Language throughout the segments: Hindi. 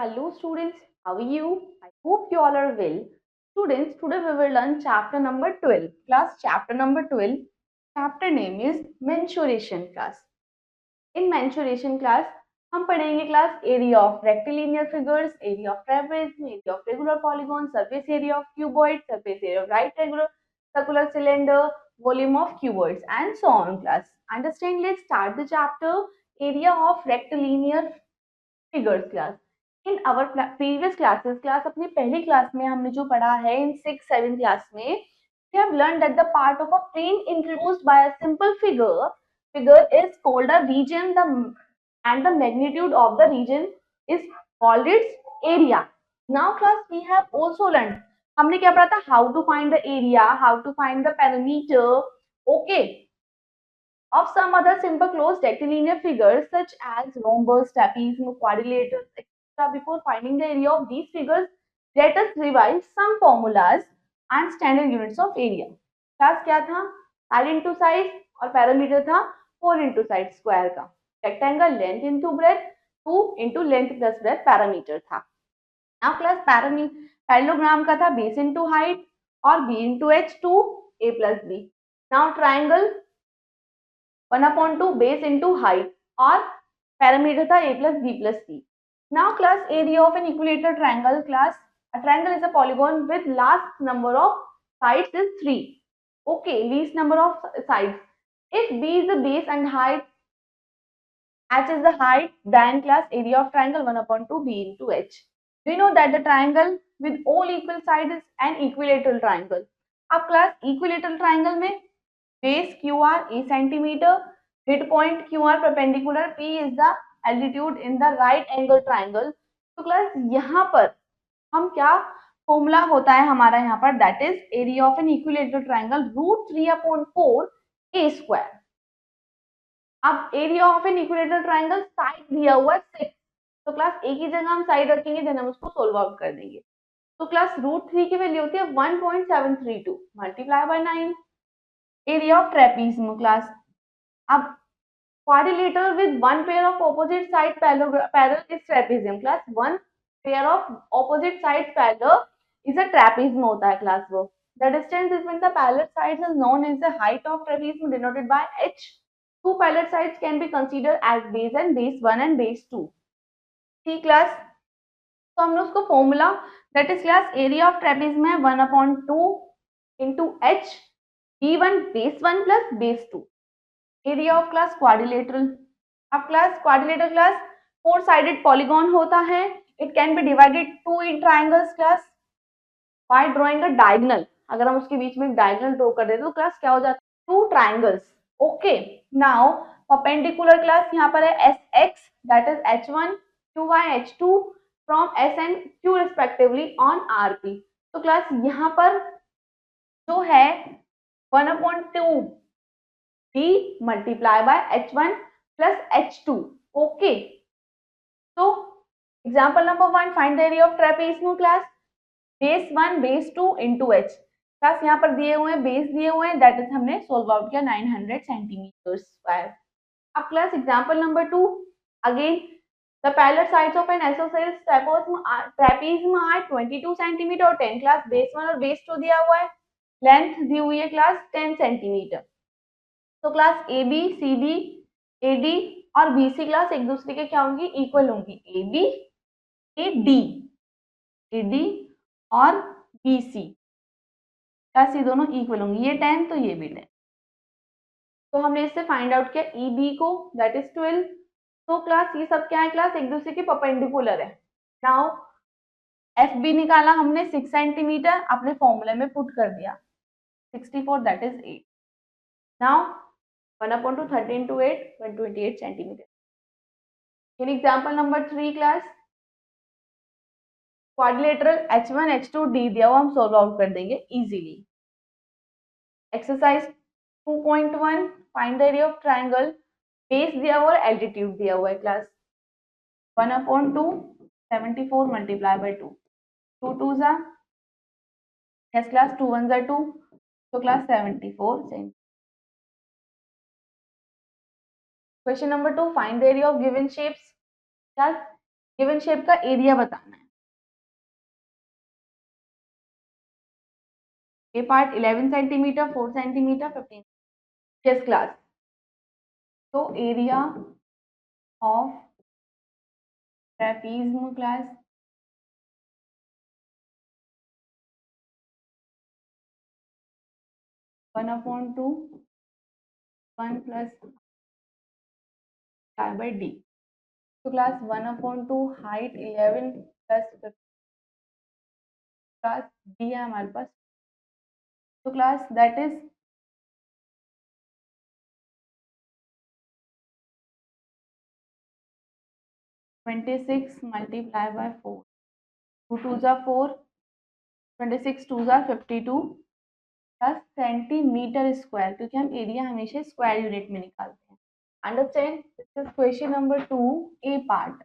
hello students. How are you? I hope you all are well. Students, today we will learn chapter number 12. Class chapter number 12. Chapter name is mensuration class. In mensuration class, हम पढ़ेंगे class area of rectilinear figures, area of trapezoid, area of regular polygon, surface area of cuboid, surface area of right regular circular cylinder, volume of cuboids, and so on class. Understand? Let's start the chapter area of rectilinear figures class. In our previous classes, class अपनी पहली क्लास में हमने जो पढ़ा है in 6-7 क्लास में, we have learned that the part of a plane enclosed by a simple figure is called a region, and the magnitude of the region is called its area. Now class we have also learned, हमने क्या पढ़ा था, how to find the area, how to find the perimeter, okay, of some other simple closed rectilinear figures such as rhombus, trapezium, quadrilaterals, etc. Before finding the area of these figures, let us revise some formulas and standard units of area. Class क्या था? Side into size और parameter था 4 into side square का. Rectangle length into breadth 2 into length plus breadth parameter था. Now class parallelogram का था base into height और b into h 2 a plus b. Now triangle 1/2 base into height और parameter था a plus b plus c. Now class area of an equilateral triangle class. A triangle is a polygon with last number of sides is 3. Okay, least number of sides. If b is the base and height, h is the height, then class area of triangle 1/2 b into h. We know that the triangle with all equal sides is an equilateral triangle. अब class equilateral triangle में base QR a centimeter, midpoint QR perpendicular P is the altitude in the right angle triangle. तो क्लास यहाँ पर हम क्या फॉर्मूला होता है हमारा यहाँ पर, that is area of an equilateral triangle √3/4 a square. अब area of an equilateral triangle side दिया हुआ 6, तो क्लास एक ही जगह हम साइड रखेंगे, देन हम उसको सोल्व आउट कर देंगे. तो क्लास √3 की वैल्यू होती है 1.732 multiply by 9. Area of trapezium class, अब quadrilateral with one pair of opposite side parallel is trapezium class. One pair of opposite sides parallel is a trapezium होता है class वो. The distance between the parallel sides is known as the height of trapezium denoted by h. Two parallel sides can be considered as base and base 1 and base 2. See class, तो हमने उसको formula that is class area of trapezium है 1/2 into h b1 base 1 plus base 2. Area of class quadrilateral. अब class quadrilateral class 4 sided polygon होता है. It can be divided 2 in triangles class by drawing a diagonal. अगर हम उसके बीच में एक डायगोनल ड्रॉ कर देते तो क्लास क्या हो जाता है, 2 triangles. Okay, now perpendicular class यहाँ पर है SX that is H1 QY H2 from S and Q respectively on RP. तो क्लास यहाँ पर जो है 1/2 d multiply by h1 plus h2. Okay, so example number 1, find the area of trapezium class. base 1 base 2 into h. Class यहाँ पर दिए हुए हैं, बेस दिए हुए हैं, दैट इज हमने सोल्व आउट किया 900 सेंटीमीटर स्क्वायर. अब class example number 2, again the parallel sides of an isosceles trapezium are 22 centimetre और 10. क्लास बेस 1 और बेस 2 दिया हुआ है, लेंथ दी हुई है क्लास 10 सेंटीमीटर. तो class A B C D A D और बी सी क्लास एक दूसरे के क्या होंगी, इक्वल होंगी. ए बी ए डी और बी सी क्लास ये दोनों इक्वल होंगी. ये 10 तो ये भी 10. तो हमने इससे फाइंड आउट किया ई बी को, दैट इज 12. तो क्लास ये सब क्या है, क्लास एक दूसरे के परपेंडिकुलर है. नाउ एफ बी निकाला हमने 6 सेंटीमीटर, अपने फॉर्मूले में पुट कर दिया 64 that is 8. Now 1/2 30 into 8 128 centimeter. In example number 3 class, quadrilateral h1 h2 d दिया हुआ, हम सोल्व आउट कर देंगे easily. Exercise 2.1, find the area of triangle. Base दिया हुआ और एल्टीट्यूड दिया हुआ है क्लास 1/2 74 मल्टीप्लाई बाय 2. 2 2 जा यस क्लास 2 1 जा 2, तो class 74 centimetre. Question number 2, find the area of given shapes. Class given shape का एरिया बताना है। A part 11 centimetre, 4 centimetre, 15। Yes class. तो area of trapezium class one upon two 1 plus pi by D. तो class 1 upon two height 11 plus 15 class D है हमारे पास। तो class that is 26 multiply by 4, 2 2 जा 4, 26 2 जा 52 प्लस सेंटीमीटर स्क्वायर, क्योंकि हम एरिया हमेशा स्क्वायर यूनिट में निकालते हैं। Understand? This is question number 2 A part.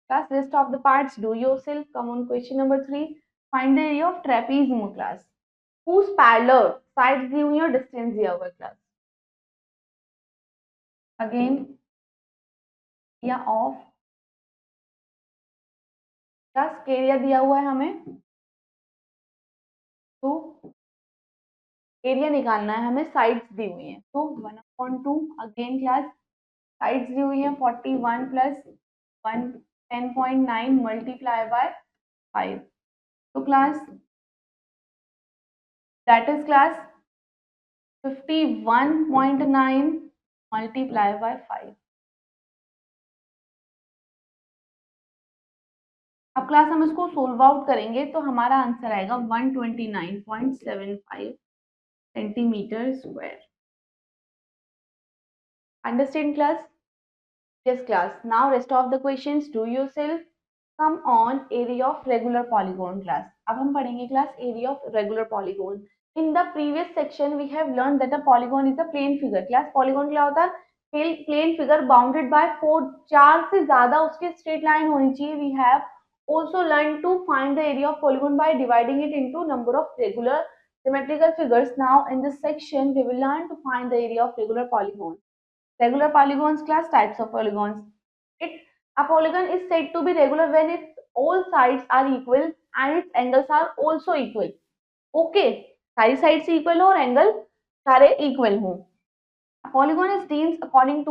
Class, rest of the parts do yourself. Come on, question number 3. Find the area of trapezium class. Whose parallel sides दी हुई और distance दिया हुआ class. Again, area of class area दिया हुआ है हमें, तो एरिया निकालना है हमें, साइड्स दी हुई हैं, तो 1/2 अगेन क्लास साइड्स दी हुई हैं 41 प्लस 1 10.9 मल्टीप्लाई बाय 5, तो class that is class 51.9 multiply by 5। अब क्लास हम इसको सोल्व आउट करेंगे तो हमारा आंसर आएगा 129.75 centimetre square. Understand class? Yes class. Now rest of the questions do yourself. Come on area of regular polygon class. अब हम पढ़ेंगे class area of regular polygon. In the previous section we have learn that a polygon is a plane figure. Class polygon क्या होता है? प्लेन फिगर बाउंडेड बाय 4 से ज्यादा उसकी स्ट्रेट लाइन होनी चाहिए। We have also learn to find the area of polygon by dividing it into number of regular symmetrical figures. Now in this section we will learn to find the area of regular polygon. Regular polygons class, types of polygons. A polygon is said to be regular when its all sides are equal and its angles are also equal. Okay, सारी sides equal हो और angle सारे equal हो. A polygon is named according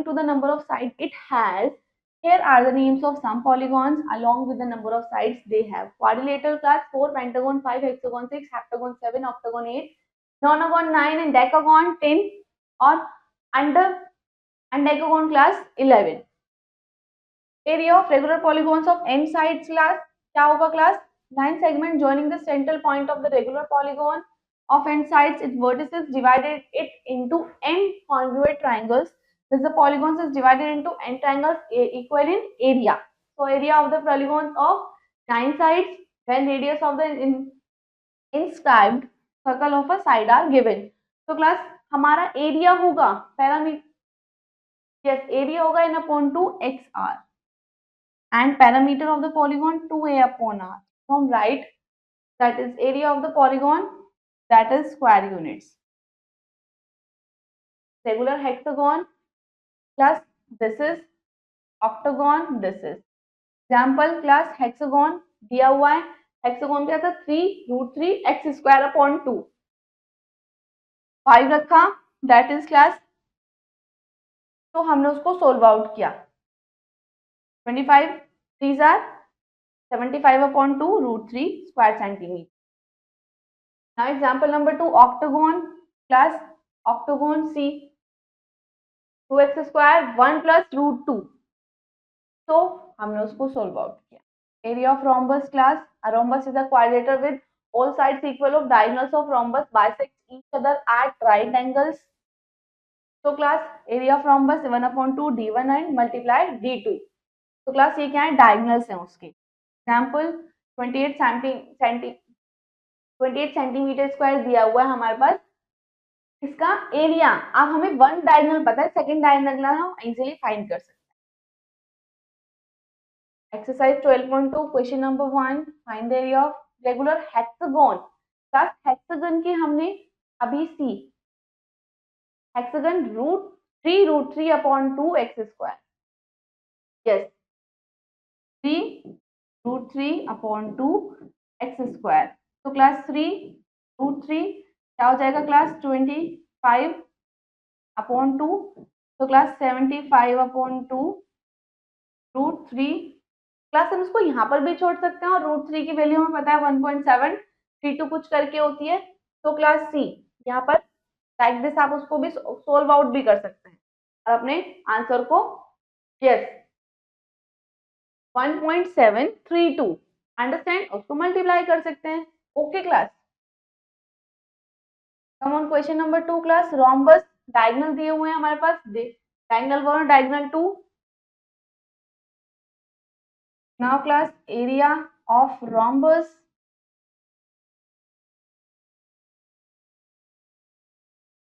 to the number of sides it has. Here are the names of some polygons along with the number of sides they have. Quadrilateral class 4, pentagon 5, hexagon 6, heptagon 7, octagon 8, nonagon 9 and decagon 10 और decagon class 11. Area of regular polygons of n sides class क्या होगा class? 9 segment joining the central point of the regular polygon of n sides. Its vertices divided it into n congruent triangles. Thus the polygons is divided into n triangles equal in area. So area of the polygons of 9 sides when radius of the inscribed circle of a side are given. So class हमारा area होगा पैरामीटर, yes area होगा n upon 2 xr and parameter of the polygon 2a upon r. From right, that is area of the polygon, that is square units. Regular hexagon plus this is octagon, this is example class hexagon दिया हुआ है, hexagon क्या था 3√3 x square upon 2, 5 रखा, that is class, तो हमने उसको सोल्व आउट किया 25 3s are 75 upon 2√3 square centimeter. Now example number 2 octagon plus octagon C 2x square 1 plus √2, तो हमने उसको सोल्व आउट किया. Area of rhombus class, a rhombus is a quadrilateral with all sides equal of diagonals of rhombus bisect each other at right angles. So class area of rhombus 1 upon 2 d1 and multiply d2. तो क्लास ये क्या है? डायगोनल्स हैं उसके. एग्जाम्पल 28 सेंटीमीटर स्क्वायर दिया हुआ है हमारे पास. इसका एरिया अब हमें वन डायगोनल पता है, सेकंड डायगोनल हम इजीली फाइंड कर सकते हैं. Exercise 12.2 question number 1 find the area of regular hexagon. Class hexagon की हमने अभी see hexagon √3 upon 2 x square. Yes, 3√3/2 तो क्लास 3√3 क्या हो जाएगा क्लास 25/2 तो क्लास 75/2 √3 क्लास हम इसको यहाँ पर भी छोड़ सकते हैं और √3 की वैल्यू हमें पता है 1.732 कुछ करके होती है। तो क्लास सी यहाँ पर लाइक दिस आप उसको भी सोल्व आउट भी कर सकते हैं और अपने आंसर को यस 1.732 अंडरस्टैंड उसको मल्टीप्लाई कर सकते हैं। Okay class, come on question number 2 class. Rhombus diagonal दिए हुए हैं हमारे पास, डायगोनल 1 और diagonal 2। Now class area of rhombus,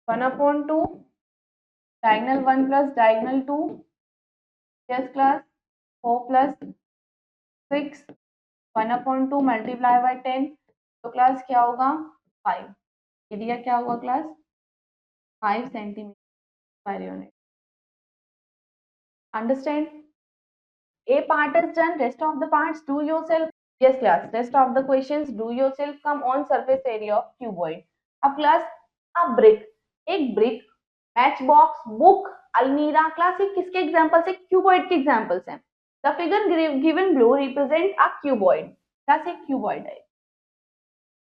one upon to diagonal 1 plus diagonal 2, yes class 4 plus 6 1/2 multiply by 10 तो क्लास क्या होगा 5। एरिया क्या होगा class 5 centimetre per unit. Understand? A part is done, rest of the parts do yourself. Yes class, rest of the questions do yourself. Come on surface area of cuboid. अब क्लास अब ब्रिक, एक ब्रिक, मैच बॉक्स, बुक, अलमीरा, क्लास ये किसके एग्जांपल्स है? क्यूबॉइड के एग्जांपल्स हैं। The figure given below represent a cuboid, class एक क्यूबॉइड है।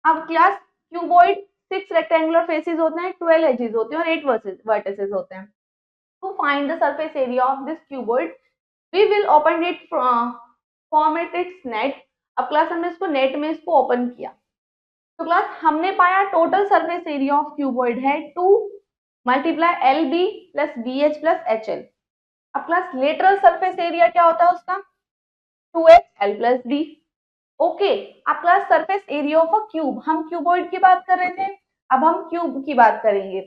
अब क्लास क्यूबॉइड 6 रेक्टेंगुलर फेसेस होते हैं, 12 एजेस होते हैं और 8 वर्टिसेस होते हैं। To find the surface area of this cuboid we will open it form its net। अब क्लास हमने इसको नेट में इसको ओपन किया तो क्लास हमने पाया total surface area of cuboid है 2 multiply LB plus BH plus HL। अब क्लास लेटरल सरफेस एरिया क्या होता है उसका 2HL प्लस B। ओके, अब class surface area of a cube, हम क्यूबॉइड की बात कर रहे थे, अब हम क्यूब की बात करेंगे।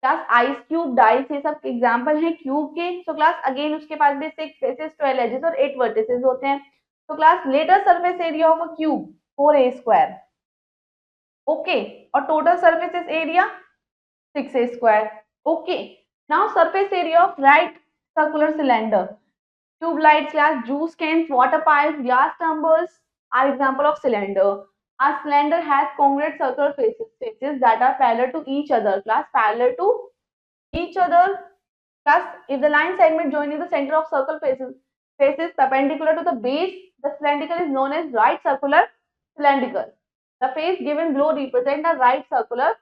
क्लास आइस क्यूब, डाइस, ये सब एग्जांपल हैं क्यूब के। तो क्लास अगेन उसके पास भी 6 फेसेस, 12 एजेस और 8 वर्टिसेस होते हैं। तो class later surface area of a cube 4A square. Okay, और total surface area 6A square. Okay, now surface area of right circular cylinder, tube lights, glass, juice cans, water pipes, glass tumblers are example of cylinder. A cylinder has congruent circular faces that are parallel to each other. Class parallel to each other. Class if the line segment joining the center of circle faces perpendicular to the base, the cylindrical is known as right circular cylindrical. The face given below represent a right circular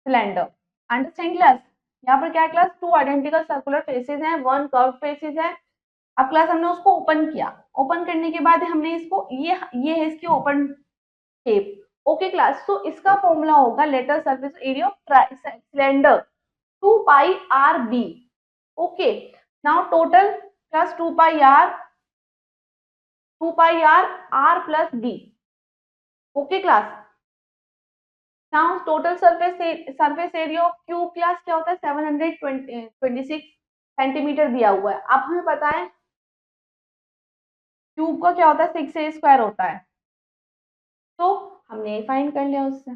cylinder. Understand class? यहाँ पर क्या है क्लास 2 आइडेंटिकल सर्कुलर फेसेस हैं, 1 कर्व फेसेस है। अब क्लास हमने उसको ओपन किया, ओपन करने के बाद हमने इसको ये है इसकी ओपन शेप। ओके क्लास, तो इसका फॉर्मूला होगा lateral surface area of cylinder 2 pi R B. Okay, now total class 2 pi R R plus B. Okay class, now total surface area of cube class क्या होता है 726 सेंटीमीटर दिया हुआ है। अब हमें पता है क्यूब का क्या होता है 6A स्क्वायर होता है, तो हमने फाइंड कर लिया उससे।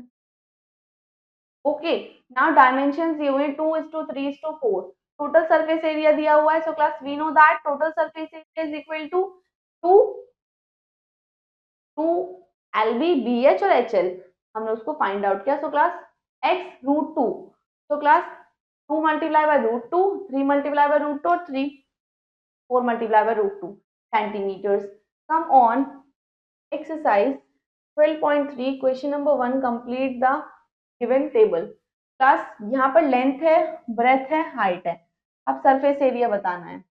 ओके, नाउ डायमेंशन दिए हुए 2:3:4। टोटल सरफेस एरिया दिया हुआ है, so class we know that total surface area is equal to 2 LB BH और HL। हमने उसको फाइंड आउट किया, सो क्लास x√2, तो class 2 multiply by √2, 3 multiply by √2 और 3 4 multiply by √2 centimetres. Come on exercise 12.3 question number 1 complete the given table. Class यहाँ पर लेंथ है, ब्रेथ है, हाइट है, अब सरफेस एरिया बताना है।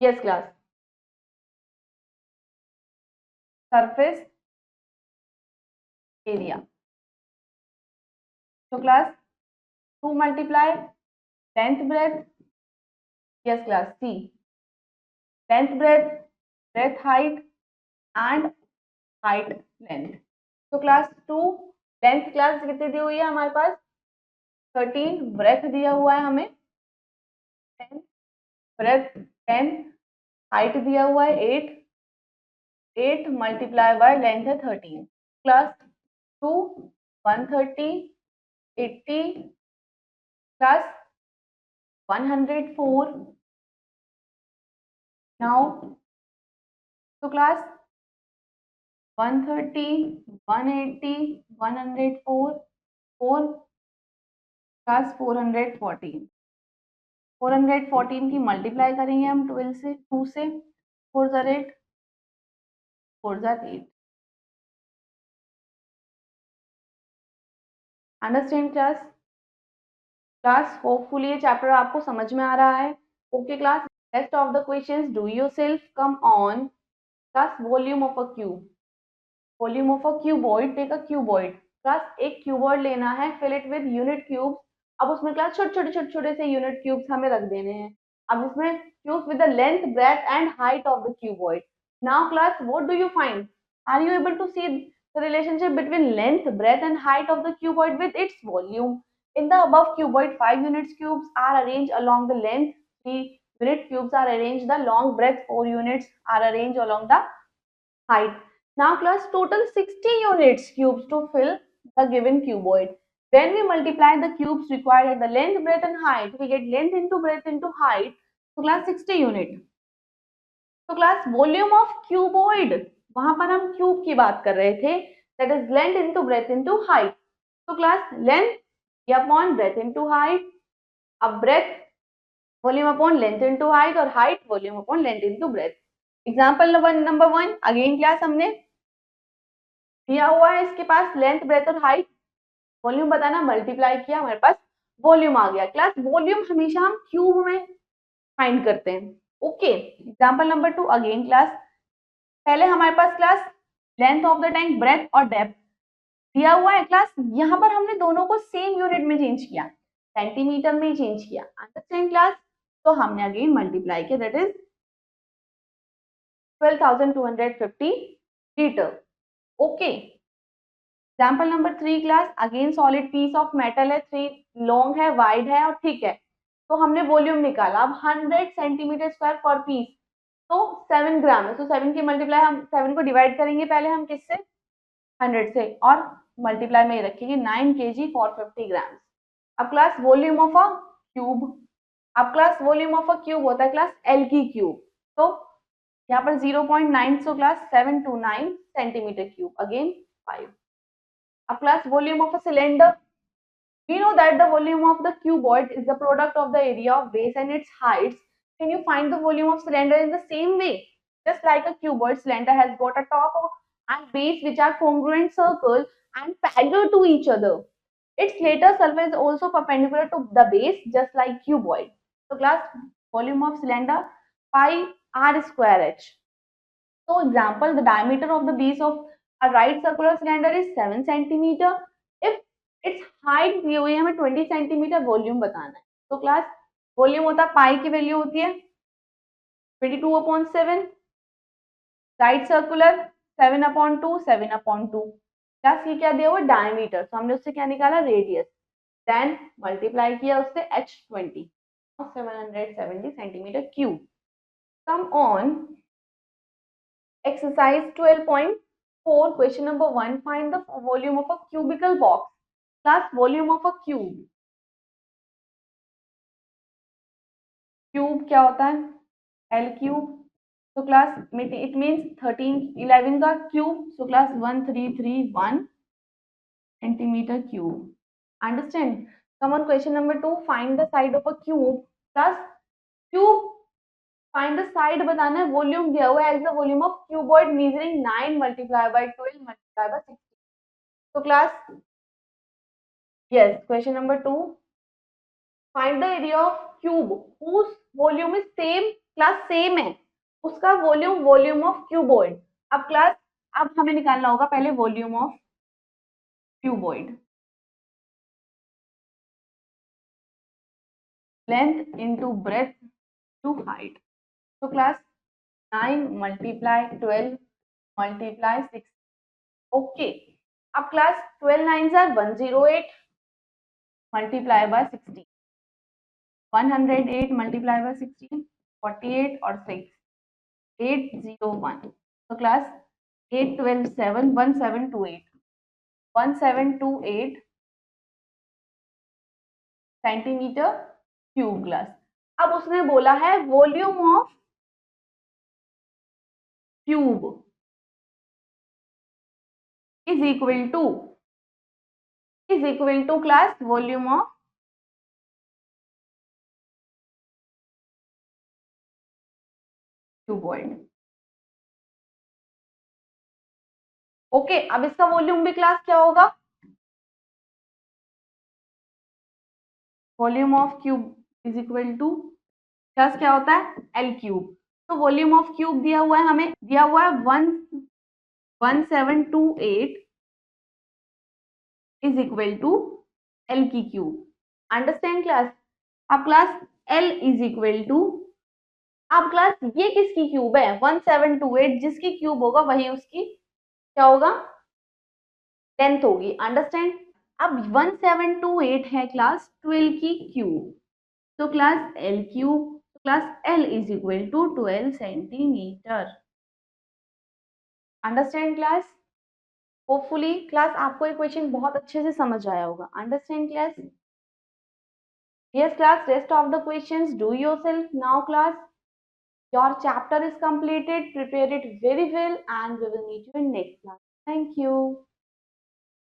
यस क्लास, सरफेस एरिया, तो class 2 multiply length breadth, yes class see length breadth, breadth height and height length. तो क्लास 2 लेंथ क्लास कितनी दी हुई है हमारे पास 13, ब्रेथ दिया हुआ है हमें 10, ब्रेथ 10, हाइट दिया हुआ है 8, 8 मल्टीप्लाई बाय लेंथ है 13। Class 2 130, 80 plus 104 Now, so class 130, 180, 104, 4 class 414. 414 की मल्टीप्लाई करेंगे हम 12 से, 2 से, 4 ज़र 8, 4 ज़र 8. Understand class? क्लास होपफुली ये चैप्टर आपको समझ में आ रहा है. Okay class, rest of the questions do yourself. Come on class. Volume of a cube. Volume of a cuboid. Take a cuboid. Class एक क्यूबॉइड लेना है, fill it with unit cubes. अब उसमें क्लास छोटे से यूनिट क्यूब्स हमें रख देने हैं. अब इसमें cubes with the length, breadth and height of the cuboid. Now class, what do you find? Are you able to see the relationship between length, breadth and height of the cuboid with its volume? In the above cuboid, 5 unit cubes are arranged along the length, 3 unit cubes are arranged the long breadth, 4 units are arranged along the height. Now class, total 60 units cubes to fill the given cuboid. When we multiply the cubes required at the length, breadth and height, we get length into breadth into height. So class 60 unit. तो क्लास वॉल्यूम ऑफ क्यूबॉइड, वहां पर हम क्यूब की बात कर रहे थे, that is length into breadth into height. तो class length upon breadth into height. अब breadth volume upon length into height और height volume upon length into breadth. Example number 1. Again class हमने दिया हुआ है इसके पास लेंथ, ब्रेथ और हाइट. वॉल्यूम बताना, मल्टीप्लाई किया, हमारे पास वॉल्यूम आ गया. क्लास वॉल्यूम हमेशा हम क्यूब में फाइंड करते हैं. Okay. Example number 2. Again class, पहले हमारे पास class length of the tank, breadth और डेप्थ दिया हुआ है. क्लास यहाँ पर हमने दोनों को सेम यूनिट में चेंज किया, सेंटीमीटर में चेंज किया. Understand class? तो हमने अगेन मल्टीप्लाई किया, that is 12,250 litre. Okay. Example number 3 class, again solid piece of metal है, 3 लॉन्ग है, वाइड है और थिक है. तो हमने वॉल्यूम निकाला. अब 100 सेंटीमीटर स्क्वायर पर पीस, तो 7 ग्राम है. तो 7 की मल्टीप्लाई, हम 7 को डिवाइड करेंगे पहले हम किससे, 100 से, और मल्टीप्लाई में रखेंगे 9 kg फॉर 50 ग्राम. अब class volume of a cube. अब class volume of a cube होता है क्लास एल की क्यूब. तो यहाँ पर 0.9, so class 729 centimetre cube. Again 5. अब class volume of a cylinder. We know that the volume of the cuboid is the product of the area of base and its heights. Can you find the volume of cylinder in the same way? Just like a cuboid, cylinder has got a top and base which are congruent circle and parallel to each other. Its lateral surface is also perpendicular to the base, just like cuboid. So class, volume of cylinder pi r square h. So example, the diameter of the base of a right circular cylinder is 7 centimeter. If its height दी हुई है, हमें 20 सेंटीमीटर वॉल्यूम बताना है. तो क्लास वॉल्यूम होता है, पाई की वैल्यू होती है 22/7, राइट सर्कुलर 7/2, 7/2. क्लास ये क्या दिया हुआ, डायमीटर, तो हमने उससे क्या निकाला, रेडियस. देन मल्टीप्लाई किया उससे h20, 770 centimetre cube. Come on exercise 12.4, question number 1. Find the volume of a cubical box. Class, volume of a cube. Cube क्या होता है, एल क्यूब. तो क्लास इट मीन्स 11 का cube. So class 1331 centimetre cube. Understand? Come on question number 2. Find the side of a cube. Class cube find the side बताना है, वॉल्यूम दिया हुआ है as the volume of cuboid measuring 9 multiply by 12 multiply by 16. तो class yes, question number 2. Find the area of cube whose volume is same. Class same है उसका वॉल्यूम, वॉल्यूम ऑफ क्यूबॉइड. अब क्लास, अब हमें निकालना होगा पहले volume of cuboid. Length into breadth to height. तो क्लास 9 मल्टीप्लाई 12 मल्टीप्लाई 6. ओके. अब class 12 9s are 108 multiply by 16. 108 multiply by 16, 48 और 6, 801. तो क्लास 8 12 7 1728 1728 सेंटीमीटर क्यूब. क्लास अब उसने बोला है volume of cube is equal to class volume of cuboid. Okay, अब इसका वॉल्यूम भी क्लास क्या होगा? Volume of cube is equal to class क्या होता है? L cube. तो वॉल्यूम ऑफ क्यूब दिया हुआ है, हमें दिया हुआ है 1728 इज इक्वल टू एल की क्यूब. Understand class? अब class L is equal to, अब क्लास ये किसकी क्यूब है? 1728, जिसकी क्यूब होगा वही उसकी क्या होगा? लेंथ होगी. अंडरस्टैंड? अब 1728 है क्लास 12 की क्यूब, तो class L cube, class L is equal to 12 centimetre. Understand class? Hopefully class आपको ये क्वेश्चन बहुत अच्छे से समझ आया होगा. Understand class? Yes class, rest of the questions do yourself now class. Your chapter is completed. Prepare it very well and we will meet you in next class. Thank you.